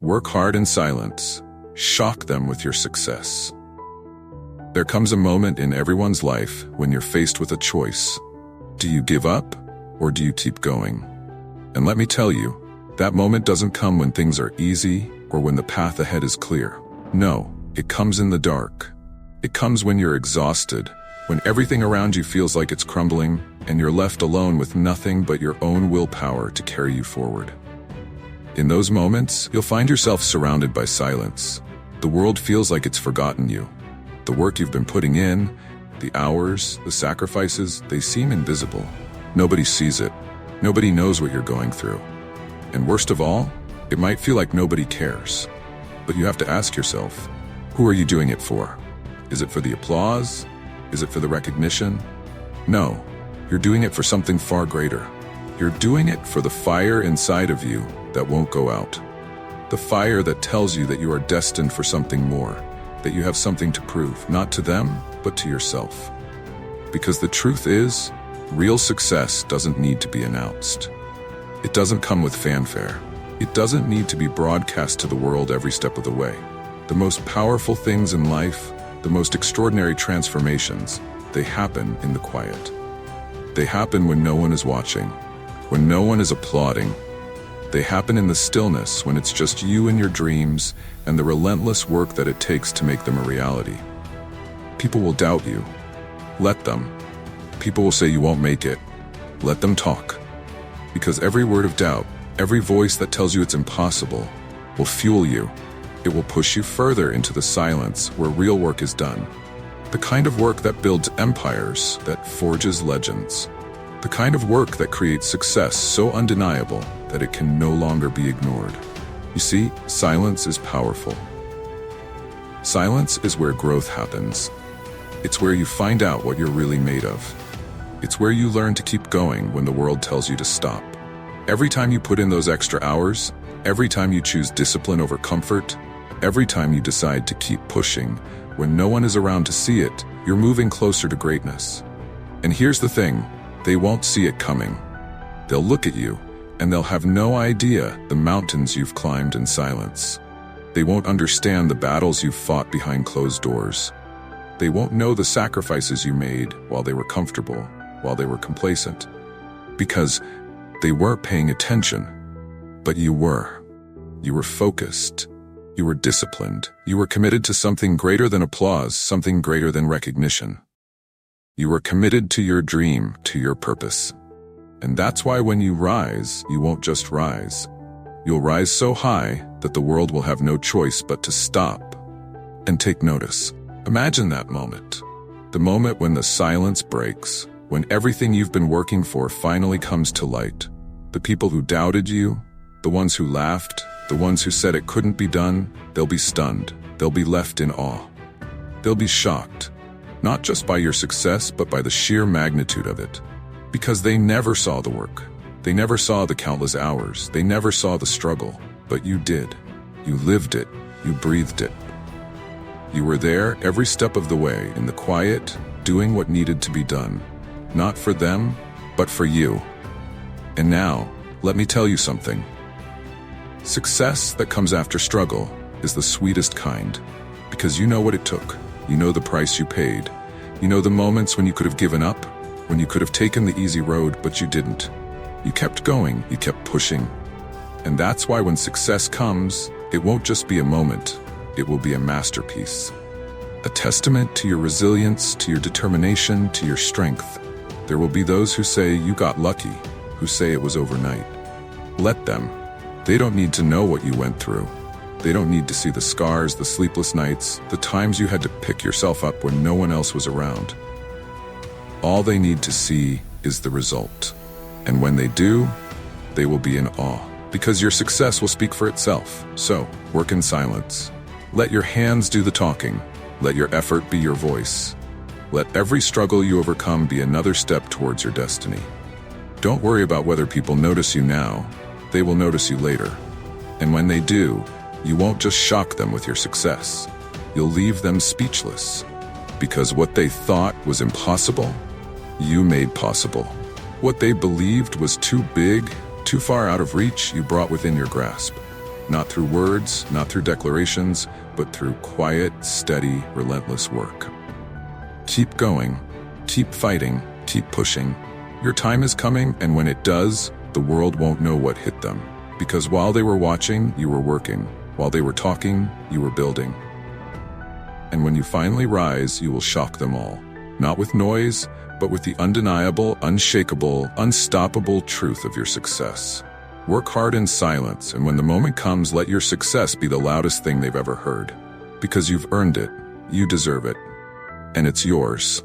Work hard in silence. Shock them with your success. There comes a moment in everyone's life when you're faced with a choice. Do you give up, or do you keep going? And let me tell you, that moment doesn't come when things are easy or when the path ahead is clear. No, it comes in the dark. It comes when you're exhausted, when everything around you feels like it's crumbling, and you're left alone with nothing but your own willpower to carry you forward. In those moments, you'll find yourself surrounded by silence. The world feels like it's forgotten you. The work you've been putting in, the hours, the sacrifices, they seem invisible. Nobody sees it. Nobody knows what you're going through. And worst of all, it might feel like nobody cares. But you have to ask yourself, who are you doing it for? Is it for the applause? Is it for the recognition? No, you're doing it for something far greater. You're doing it for the fire inside of you that won't go out. The fire that tells you that you are destined for something more, that you have something to prove, not to them, but to yourself. Because the truth is, real success doesn't need to be announced. It doesn't come with fanfare. It doesn't need to be broadcast to the world every step of the way. The most powerful things in life, the most extraordinary transformations, they happen in the quiet. They happen when no one is watching, when no one is applauding. They happen in the stillness when it's just you and your dreams and the relentless work that it takes to make them a reality. People will doubt you. Let them. People will say you won't make it. Let them talk. Because every word of doubt, every voice that tells you it's impossible, will fuel you. It will push you further into the silence where real work is done. The kind of work that builds empires, that forges legends. The kind of work that creates success so undeniable that it can no longer be ignored. You see, silence is powerful. Silence is where growth happens. It's where you find out what you're really made of. It's where you learn to keep going when the world tells you to stop. Every time you put in those extra hours, every time you choose discipline over comfort, every time you decide to keep pushing, when no one is around to see it, you're moving closer to greatness. And here's the thing, they won't see it coming. They'll look at you, and they'll have no idea the mountains you've climbed in silence. They won't understand the battles you've fought behind closed doors. They won't know the sacrifices you made while they were comfortable, while they were complacent. Because they weren't paying attention, but you were. You were focused. You were disciplined. You were committed to something greater than applause, something greater than recognition. You were committed to your dream, to your purpose. And that's why when you rise, you won't just rise. You'll rise so high that the world will have no choice but to stop and take notice. Imagine that moment. The moment when the silence breaks, when everything you've been working for finally comes to light. The people who doubted you, the ones who laughed, the ones who said it couldn't be done, they'll be stunned. They'll be left in awe. They'll be shocked, not just by your success, but by the sheer magnitude of it. Because they never saw the work. They never saw the countless hours. They never saw the struggle. But you did. You lived it. You breathed it. You were there every step of the way, in the quiet, doing what needed to be done. Not for them, but for you. And now, let me tell you something. Success that comes after struggle is the sweetest kind. Because you know what it took. You know the price you paid. You know the moments when you could have given up, when you could have taken the easy road, but you didn't. You kept going, you kept pushing. And that's why when success comes, it won't just be a moment, it will be a masterpiece. A testament to your resilience, to your determination, to your strength. There will be those who say you got lucky, who say it was overnight. Let them. They don't need to know what you went through. They don't need to see the scars, the sleepless nights, the times you had to pick yourself up when no one else was around. All they need to see is the result. And when they do, they will be in awe. Because your success will speak for itself. So, work in silence. Let your hands do the talking. Let your effort be your voice. Let every struggle you overcome be another step towards your destiny. Don't worry about whether people notice you now. They will notice you later. And when they do, you won't just shock them with your success. You'll leave them speechless. Because what they thought was impossible, you made possible. What they believed was too big, too far out of reach, you brought within your grasp. Not through words, not through declarations, but through quiet, steady, relentless work. Keep going, keep fighting, keep pushing. Your time is coming, and when it does, the world won't know what hit them. Because while they were watching, you were working. While they were talking, you were building. And when you finally rise, you will shock them all. Not with noise, but with the undeniable, unshakable, unstoppable truth of your success. Work hard in silence, and when the moment comes, let your success be the loudest thing they've ever heard. Because you've earned it, you deserve it, and it's yours.